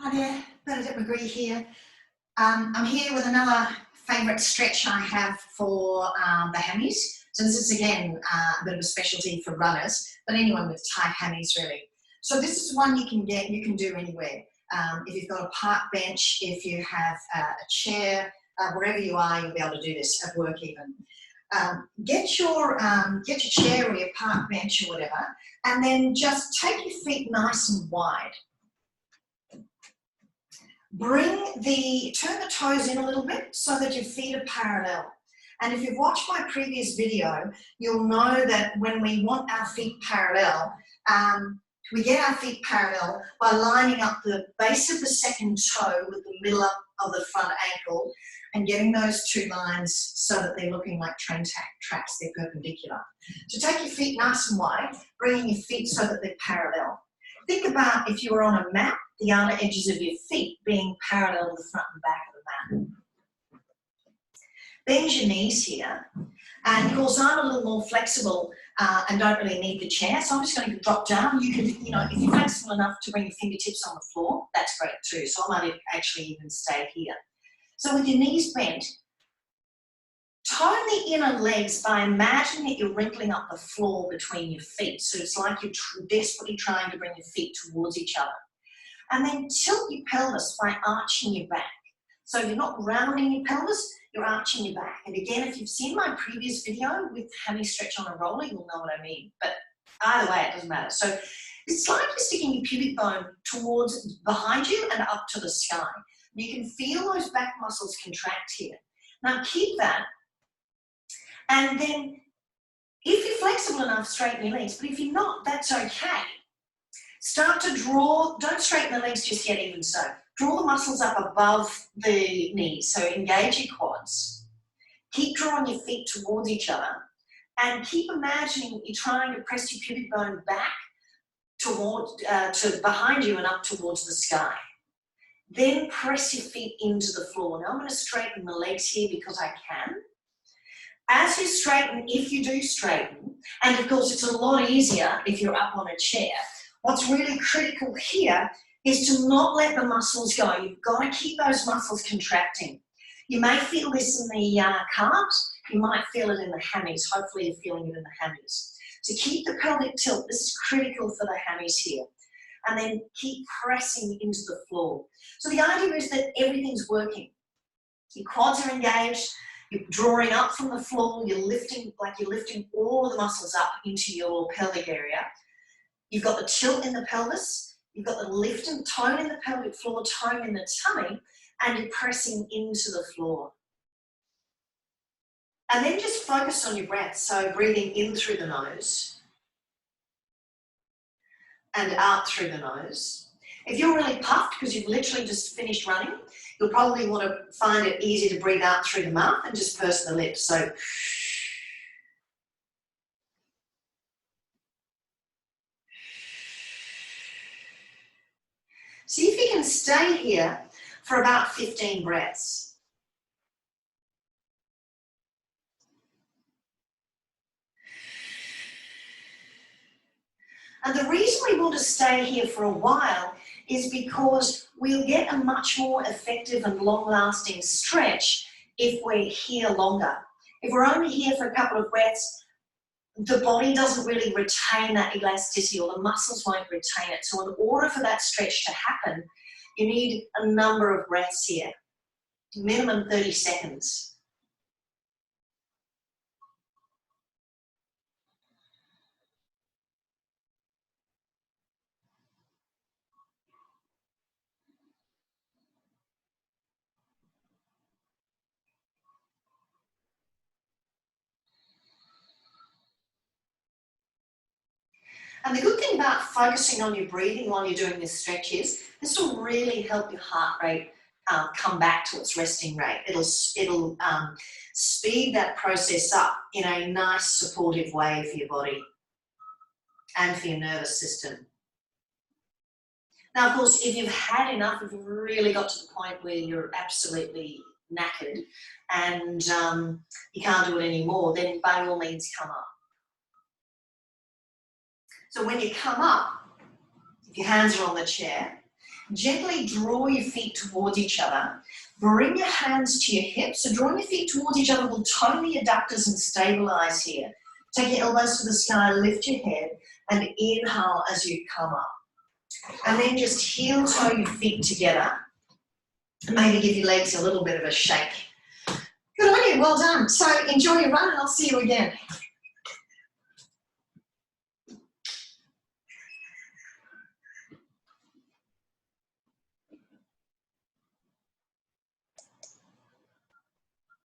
Hi there, Bernadette McGree here. I'm here with another favourite stretch I have for the hammies. So this is again a bit of a specialty for runners, but anyone with tight hammies really. So this is one you can do anywhere. If you've got a park bench, if you have a chair, wherever you are, you'll be able to do this at work even. Get your chair or your park bench or whatever, and then just take your feet nice and wide. Turn the toes in a little bit so that your feet are parallel. And if you've watched my previous video, you'll know that when we want our feet parallel, we get our feet parallel by lining up the base of the second toe with the middle of the front ankle and getting those two lines so that they're looking like train tracks, they're perpendicular. So take your feet nice and wide, bringing your feet so that they're parallel. Think about if you were on a mat, the outer edges of your feet being parallel to the front and back of the mat. Bend your knees here. And of course, I'm a little more flexible and don't really need the chair, so I'm just going to drop down. You can, if you're flexible enough to bring your fingertips on the floor, that's great too. So I might actually even stay here. So with your knees bent, tone the inner legs by imagining that you're wrinkling up the floor between your feet. So it's like you're desperately trying to bring your feet towards each other. And then tilt your pelvis by arching your back. So you're not rounding your pelvis, you're arching your back. And again, if you've seen my previous video with hammy stretch on a roller, you'll know what I mean. But either way, it doesn't matter. So it's like you're sticking your pubic bone towards behind you and up to the sky. You can feel those back muscles contract here. Now keep that. And then if you're flexible enough, straighten your legs. But if you're not, that's okay. Start to draw, don't straighten the legs just yet even so. Draw the muscles up above the knees, so engage your quads. Keep drawing your feet towards each other and keep imagining you're trying to press your pubic bone back to behind you and up towards the sky. Then press your feet into the floor. Now I'm going to straighten the legs here because I can. As you straighten, if you do straighten, and of course it's a lot easier if you're up on a chair, what's really critical here is to not let the muscles go. You've got to keep those muscles contracting. You may feel this in the calves, you might feel it in the hammies. Hopefully you're feeling it in the hammies. So keep the pelvic tilt. This is critical for the hammies here. And then keep pressing into the floor. So the idea is that everything's working. Your quads are engaged, you're drawing up from the floor, you're lifting all of the muscles up into your pelvic area. You've got the tilt in the pelvis, you've got the lift and tone in the pelvic floor, tone in the tummy, and you're pressing into the floor. And then just focus on your breath, so breathing in through the nose and out through the nose. If you're really puffed because you've literally just finished running, you'll probably want to find it easy to breathe out through the mouth and just purse the lips. So see if you can stay here for about 15 breaths. And the reason we want to stay here for a while is because we'll get a much more effective and long-lasting stretch if we're here longer. If we're only here for a couple of breaths, the body doesn't really retain that elasticity, or the muscles won't retain it. So in order for that stretch to happen, you need a number of breaths here, minimum 30 seconds. And the good thing about focusing on your breathing while you're doing this stretch is this will really help your heart rate come back to its resting rate. It'll speed that process up in a nice supportive way for your body and for your nervous system. Now, of course, if you've had enough, if you've really got to the point where you're absolutely knackered and you can't do it anymore, then by all means come up. So when you come up, if your hands are on the chair, Gently draw your feet towards each other. Bring your hands to your hips. So drawing your feet towards each other will tone the adductors and stabilize here. Take your elbows to the sky, lift your head, and inhale as you come up. And then just heel toe your feet together. Maybe give your legs a little bit of a shake. Good on you, well done. So enjoy your run and I'll see you again.